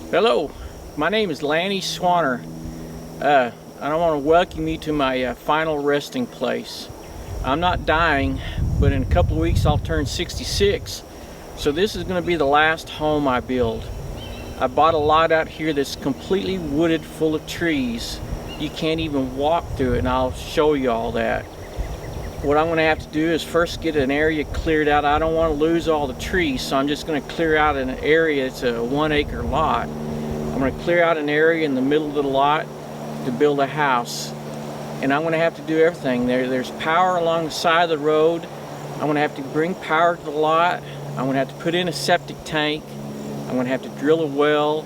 Hello, my name is Lanny Swanner. I want to welcome you to my final resting place. I'm not dying, but in a couple of weeks I'll turn 66. So this is going to be the last home I build. I bought a lot out here that's completely wooded, full of trees. You can't even walk through it, and I'll show you all that. What I'm going to have to do is first get an area cleared out. I don't want to lose all the trees, so I'm just going to clear out an area. It's a 1 acre lot. I'm going to clear out an area in the middle of the lot to build a house. And I'm going to have to do everything. There's power along the side of the road. I'm going to have to bring power to the lot. I'm going to have to put in a septic tank. I'm going to have to drill a well.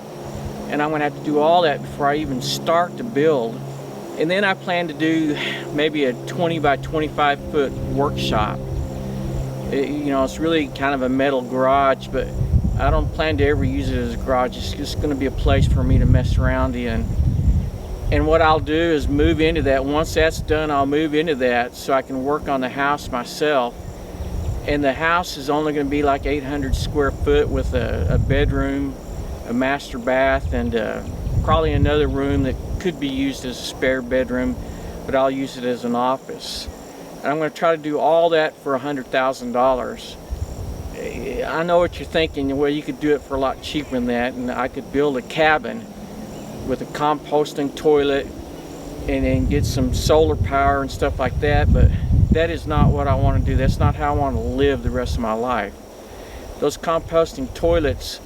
And I'm going to have to do all that before I even start to build. And then I plan to do maybe a 20 by 25 foot workshop. It's really kind of a metal garage, but I don't plan to ever use it as a garage. It's just going to be a place for me to mess around in. And what I'll do is move into that. Once that's done, I'll move into that so I can work on the house myself. And the house is only going to be like 800 square foot with a bedroom, a master bath, and probably another room that could be used as a spare bedroom, but I'll use it as an office. And I'm going to try to do all that for $100,000. I know what you're thinking. Well, you could do it for a lot cheaper than that, and I could build a cabin with a composting toilet and then get some solar power and stuff like that, but that is not what I want to do. That's not how I want to live the rest of my life. Those composting toilets,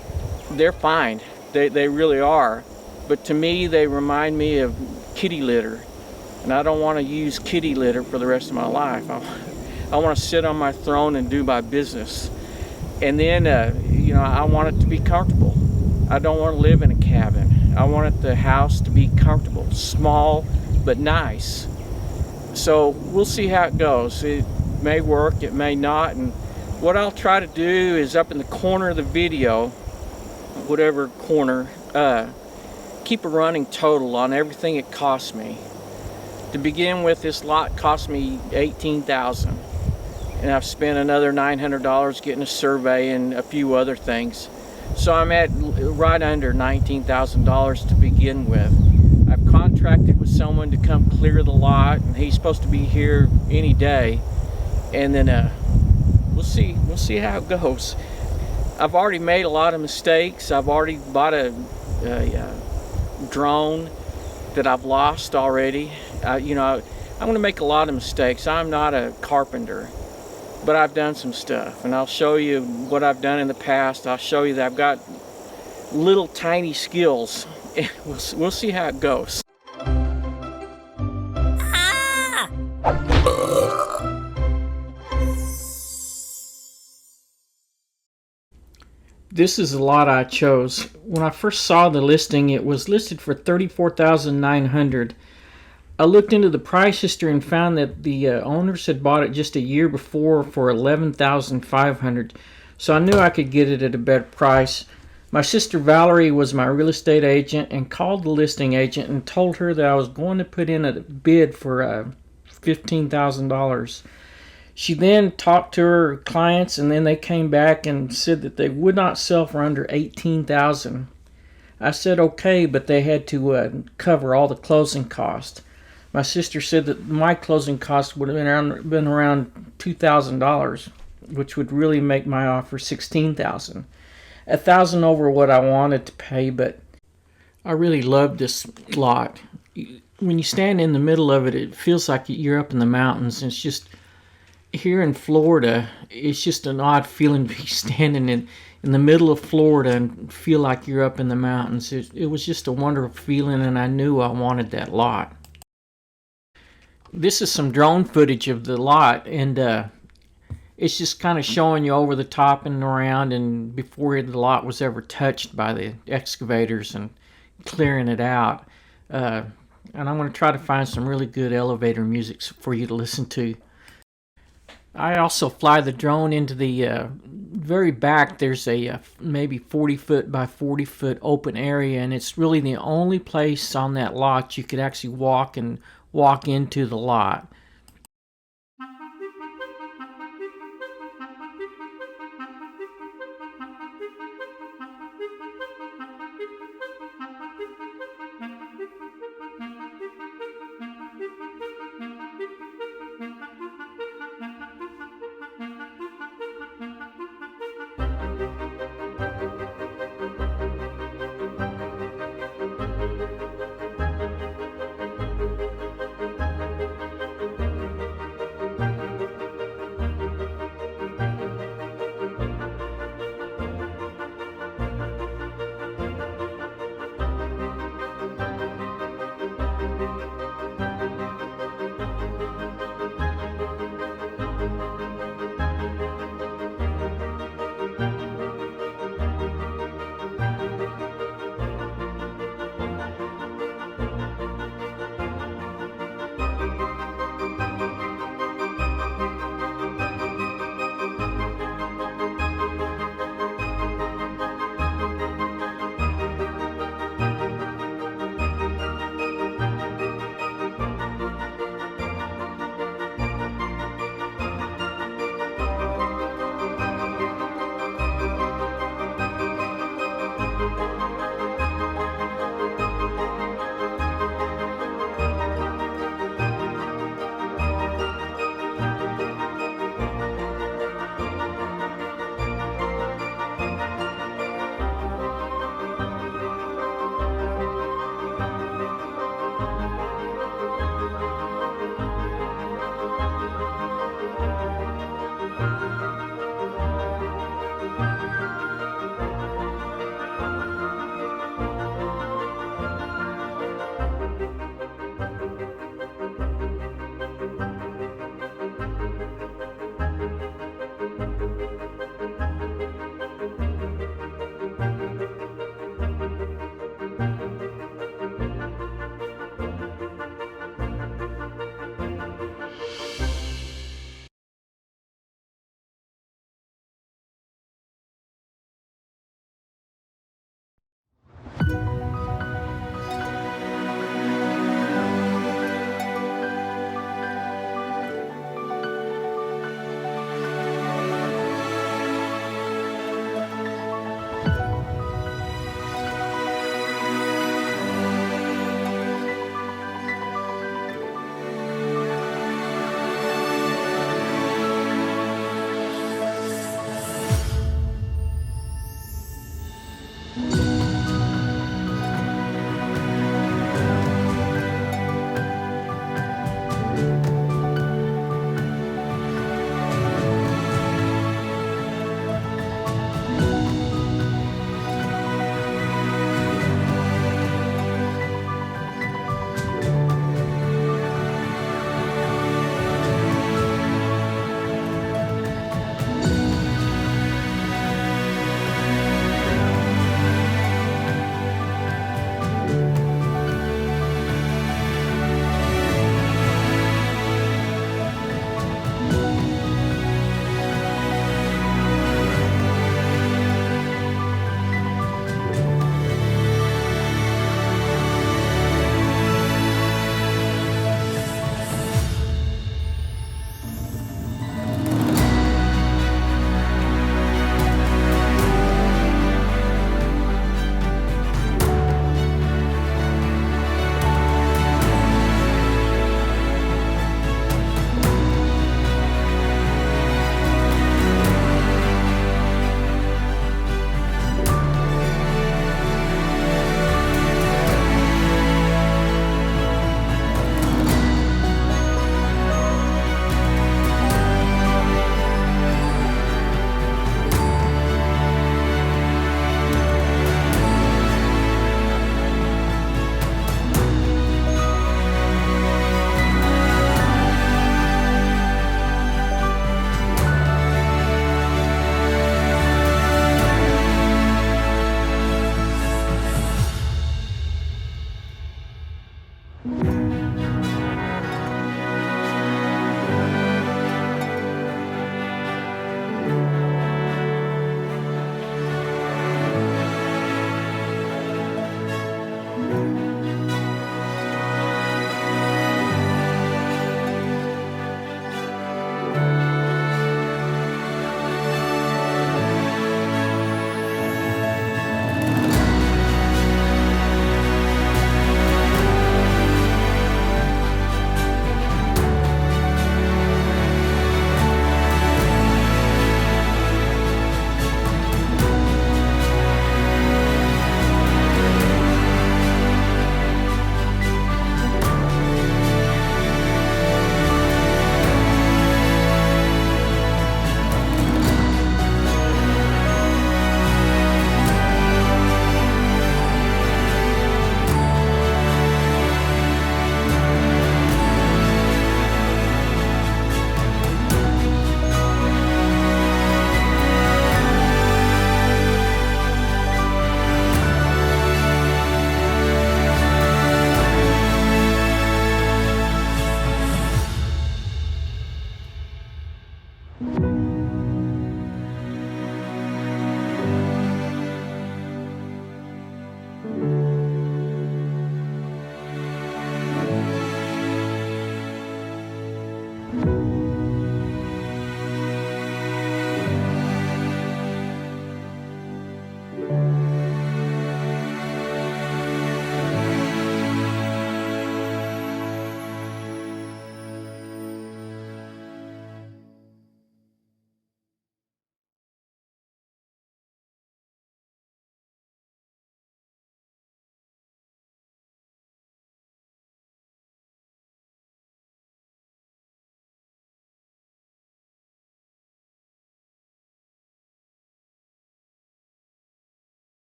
they're fine. They really are. But to me, they remind me of kitty litter. And I don't want to use kitty litter for the rest of my life. I want to sit on my throne and do my business. And then, I want it to be comfortable. I don't want to live in a cabin. I want the house to be comfortable, small, but nice. So we'll see how it goes. It may work, it may not. And what I'll try to do is up in the corner of the video, whatever corner, keep a running total on everything it cost me. To begin with, this lot cost me $18,000, and I've spent another $900 getting a survey and a few other things. So I'm at right under $19,000 to begin with. I've contracted with someone to come clear the lot, and he's supposed to be here any day. And then we'll see how it goes. I've already made a lot of mistakes. I've already bought a drone that I've lost already. I'm going to make a lot of mistakes. I'm not a carpenter, but I've done some stuff, and I'll show you what I've done in the past. I'll show you that I've got little tiny skills. We'll see how it goes. This is the lot I chose. When I first saw the listing, it was listed for $34,900. I looked into the price history and found that the owners had bought it just a year before for $11,500. So I knew I could get it at a better price. My sister Valerie was my real estate agent and called the listing agent and told her that I was going to put in a bid for $15,000. She then talked to her clients, and then they came back and said that they would not sell for under $18,000. I said okay, but they had to cover all the closing costs. My sister said that my closing costs would have been around $2,000, which would really make my offer $16,000. $1,000 over what I wanted to pay, but I really love this lot. When you stand in the middle of it, it feels like you're up in the mountains. It's just, here in Florida, it's just an odd feeling to be standing in the middle of Florida and feel like you're up in the mountains. It was just a wonderful feeling, and I knew I wanted that lot. This is some drone footage of the lot, and it's just kind of showing you over the top and around, and before the lot was ever touched by the excavators and clearing it out. And I'm going to try to find some really good elevator music for you to listen to. I also fly the drone into the very back. There's a maybe 40 foot by 40 foot open area, and it's really the only place on that lot you could actually walk into the lot.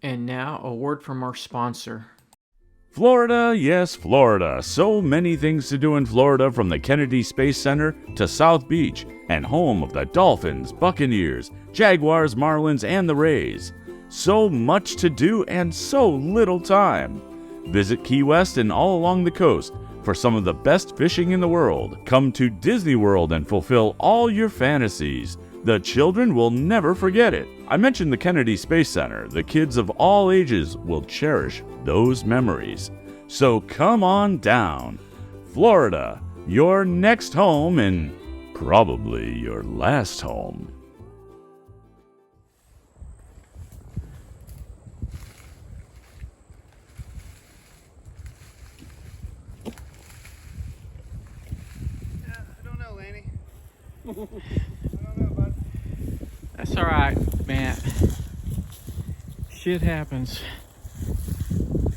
And now, a word from our sponsor. Florida, yes, Florida. So many things to do in Florida, from the Kennedy Space Center to South Beach, and home of the Dolphins, Buccaneers, Jaguars, Marlins, and the Rays. So much to do and so little time. Visit Key West and all along the coast for some of the best fishing in the world. Come to Disney World and fulfill all your fantasies. The children will never forget it. I mentioned the Kennedy Space Center. The kids of all ages will cherish those memories. So come on down. Florida, your next home and probably your last home. I don't know, Lanny. I don't know, bud. That's all right, Matt. Shit happens.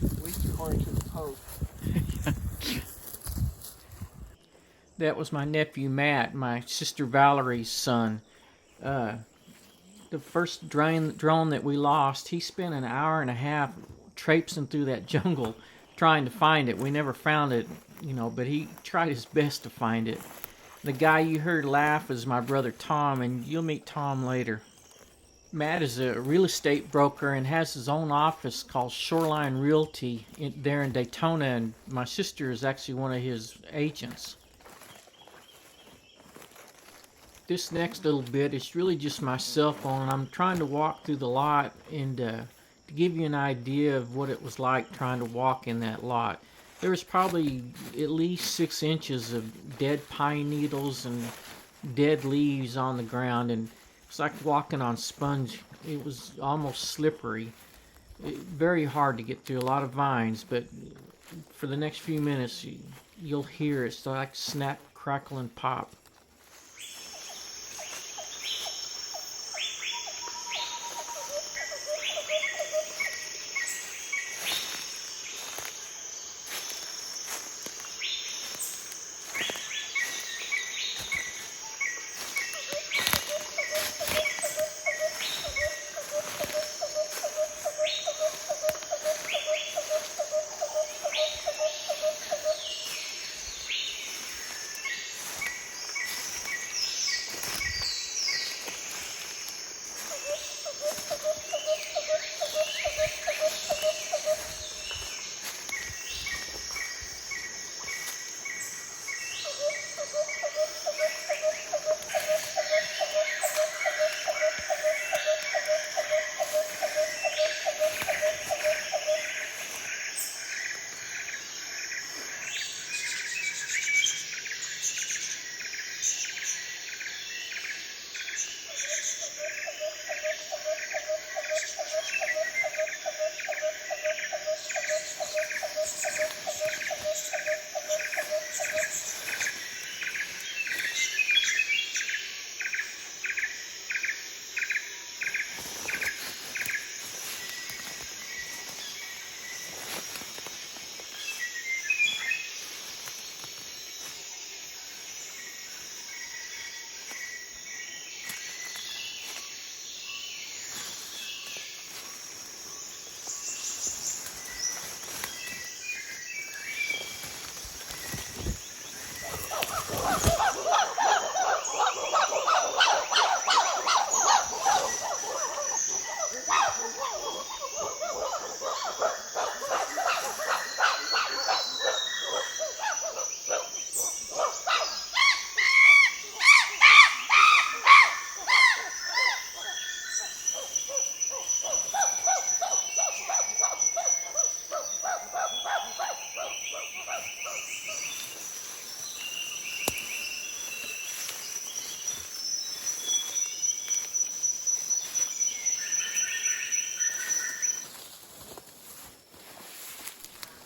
At least according to the Pope. That was my nephew Matt, my sister Valerie's son. The first drone that we lost, he spent an hour and a half traipsing through that jungle trying to find it. We never found it, but he tried his best to find it. The guy you heard laugh is my brother Tom, and you'll meet Tom later. Matt is a real estate broker and has his own office called Shoreline Realty there in Daytona, and my sister is actually one of his agents. This next little bit is really just my cell phone, and I'm trying to walk through the lot and to give you an idea of what it was like trying to walk in that lot. There was probably at least 6 inches of dead pine needles and dead leaves on the ground, and it's like walking on sponge. It was almost slippery. Very hard to get through, a lot of vines, but for the next few minutes you'll hear it. It's like snap, crackle, and pop.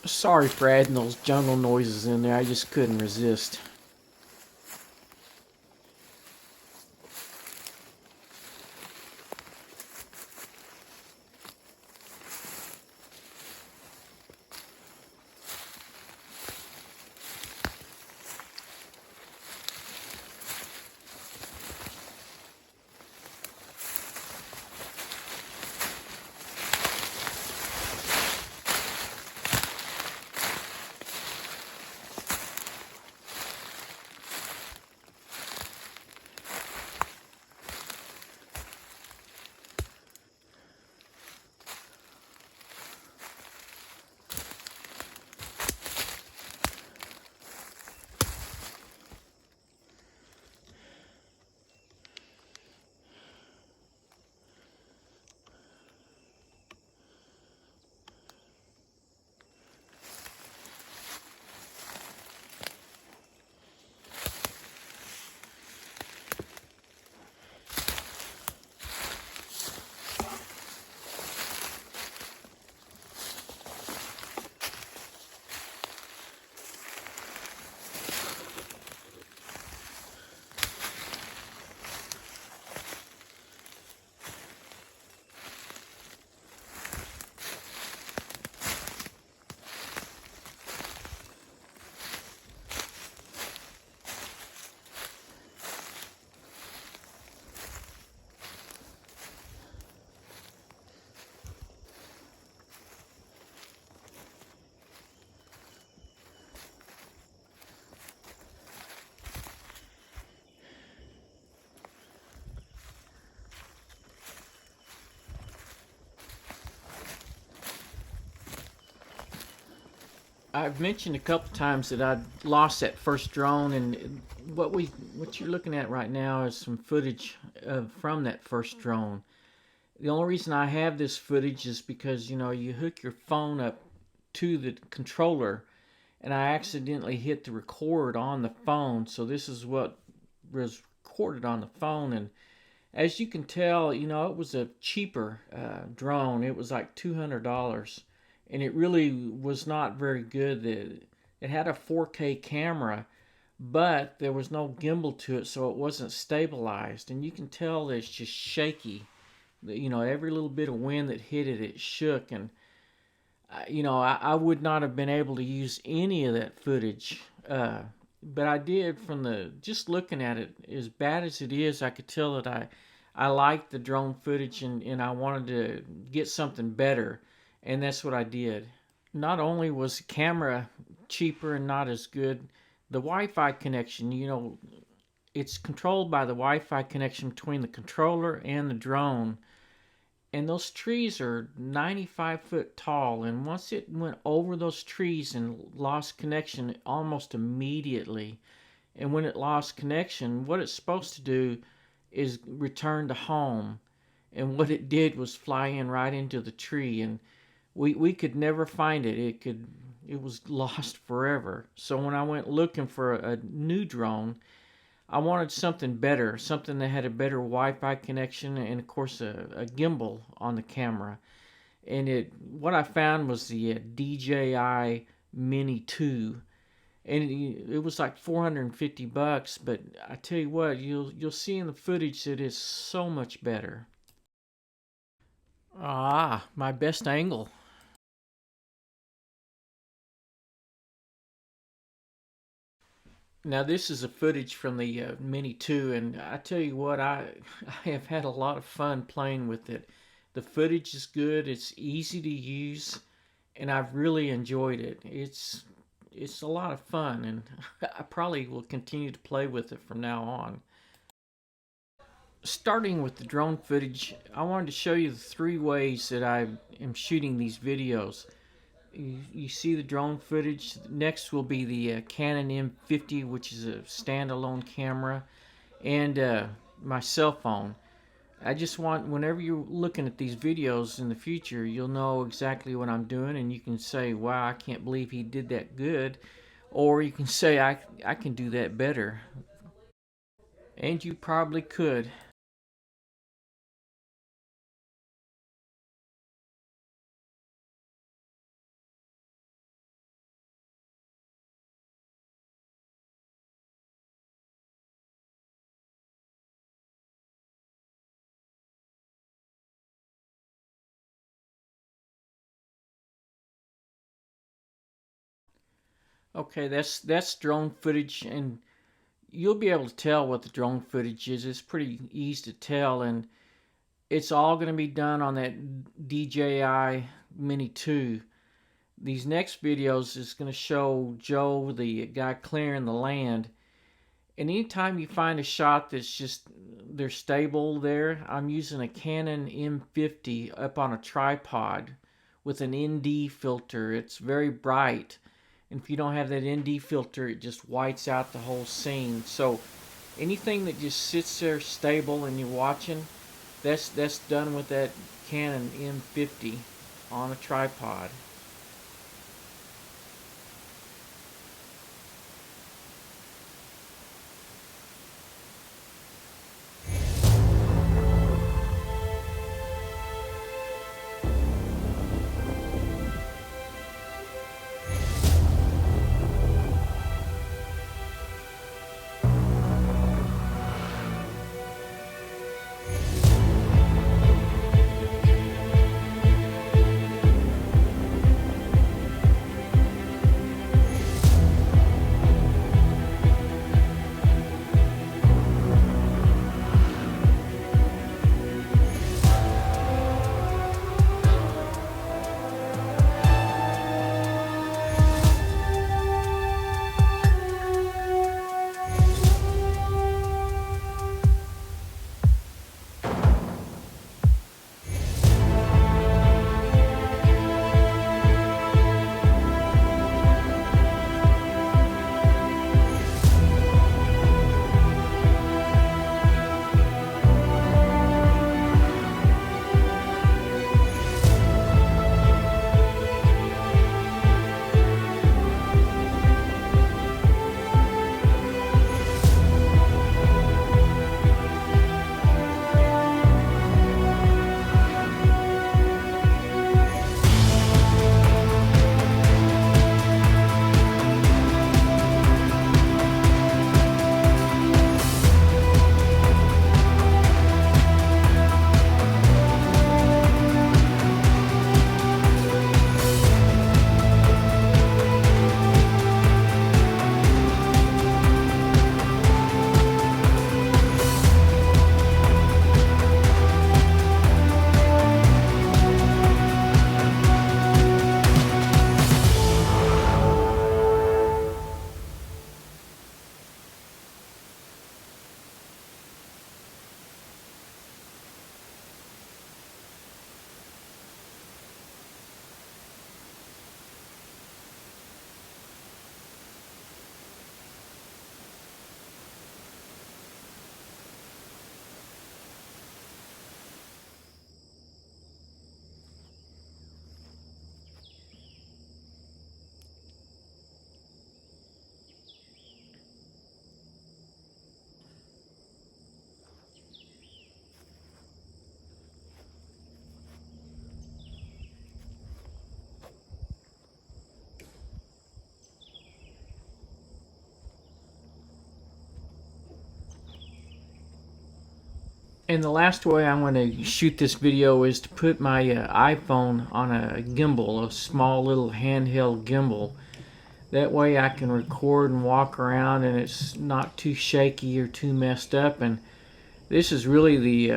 Sorry for adding those jungle noises in there. I just couldn't resist. I've mentioned a couple times that I lost that first drone, and what you're looking at right now is some footage from that first drone. The only reason I have this footage is because you hook your phone up to the controller, and I accidentally hit the record on the phone, so this is what was recorded on the phone. And as you can tell, it was a cheaper drone. It was like $200, and it really was not very good. It had a 4K camera, but there was no gimbal to it, so it wasn't stabilized. And you can tell that it's just shaky. Every little bit of wind that hit it, it shook. And I would not have been able to use any of that footage. But I did from just looking at it, as bad as it is, I could tell that I liked the drone footage, and I wanted to get something better. And that's what I did. Not only was the camera cheaper and not as good, the Wi-Fi connection, it's controlled by the Wi-Fi connection between the controller and the drone. And those trees are 95 foot tall, and once it went over those trees and lost connection almost immediately, and when it lost connection, what it's supposed to do is return to home, and what it did was fly in right into the tree, and we could never find it. It was lost forever. So when I went looking for a new drone, I wanted something better, something that had a better Wi-Fi connection, and of course a gimbal on the camera. And what I found was the DJI Mini 2, and it was like $450. But I tell you what, you'll see in the footage that it's so much better. Ah, my best angle. Now this is a footage from the Mini 2, and I tell you what, I have had a lot of fun playing with it. The footage is good, it's easy to use, and I've really enjoyed it. It's a lot of fun, and I probably will continue to play with it from now on. Starting with the drone footage, I wanted to show you the 3 ways that I am shooting these videos. You see the drone footage. Next will be the Canon M50, which is a standalone camera, and my cell phone. I just want, whenever you're looking at these videos in the future, you'll know exactly what I'm doing, and you can say, wow, I can't believe he did that good, or you can say, I can do that better. And you probably could. Okay, that's drone footage, and you'll be able to tell what the drone footage is. It's pretty easy to tell, and it's all going to be done on that DJI Mini 2. These next videos is going to show Joe, the guy clearing the land. And anytime you find a shot that's just, they're stable there, I'm using a Canon M50 up on a tripod with an ND filter. It's very bright. And if you don't have that ND filter, it just whites out the whole scene. So anything that just sits there stable and you're watching, that's done with that Canon M50 on a tripod. And the last way I'm going to shoot this video is to put my iPhone on a gimbal, a small little handheld gimbal. That way I can record and walk around and it's not too shaky or too messed up. And this is really the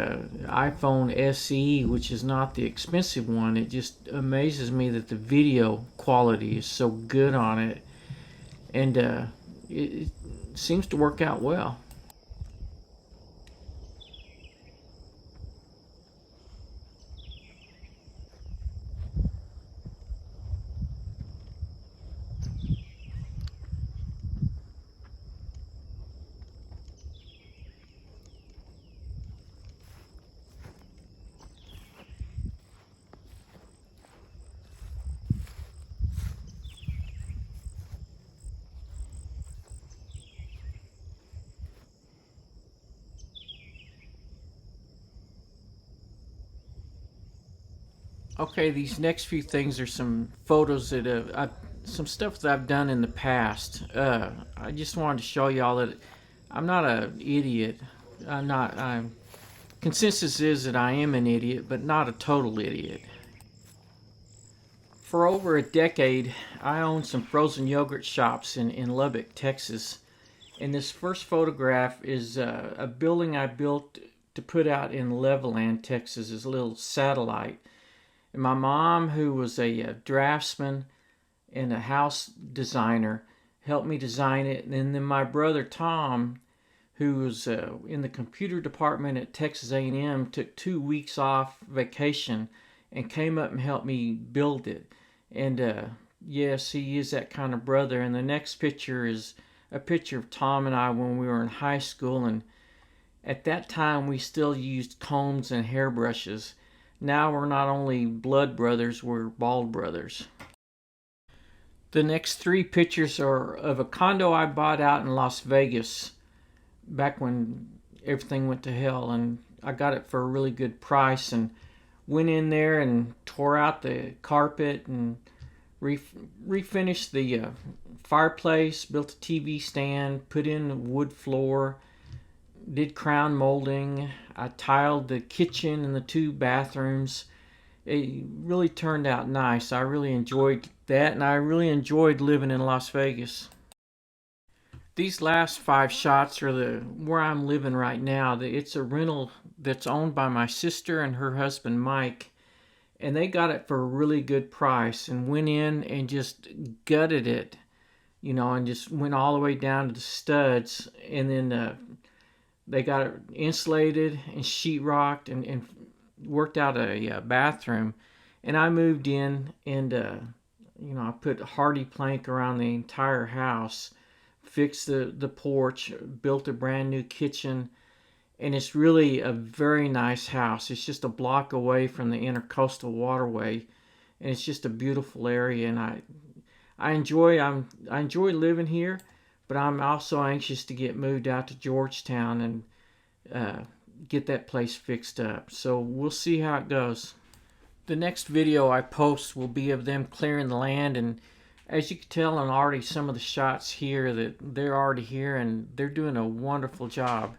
iPhone SE, which is not the expensive one. It just amazes me that the video quality is so good on it. And it seems to work out well. Okay, these next few things are some photos that some stuff that I've done in the past. I just wanted to show y'all that I'm not an idiot. Consensus is that I am an idiot, but not a total idiot. For over a decade, I owned some frozen yogurt shops in Lubbock, Texas. And this first photograph is a building I built to put out in Levelland, Texas, as a little satellite. And my mom, who was a draftsman and a house designer, helped me design it. And then my brother Tom, who was in the computer department at Texas A&M, took 2 weeks off vacation and came up and helped me build it. And yes, he is that kind of brother. And the next picture is a picture of Tom and I when we were in high school. And at that time, we still used combs and hairbrushes. Now we're not only blood brothers, we're bald brothers. The next 3 pictures are of a condo I bought out in Las Vegas back when everything went to hell, and I got it for a really good price and went in there and tore out the carpet and refinished the fireplace, built a TV stand, put in a wood floor, did crown molding. I tiled the kitchen and the 2 bathrooms. It really turned out nice. I really enjoyed that, and I really enjoyed living in Las Vegas. These last 5 shots are where I'm living right now. It's a rental that's owned by my sister and her husband Mike, and they got it for a really good price and went in and just gutted it, and just went all the way down to the studs, and then they got it insulated and sheetrocked and worked out a bathroom. And I moved in and, I put hardy plank around the entire house, fixed the porch, built a brand new kitchen. And it's really a very nice house. It's just a block away from the Intercoastal Waterway. And it's just a beautiful area. And I enjoy living here. But I'm also anxious to get moved out to Georgetown and get that place fixed up. So we'll see how it goes. The next video I post will be of them clearing the land. And as you can tell on already some of the shots here that they're already here and they're doing a wonderful job.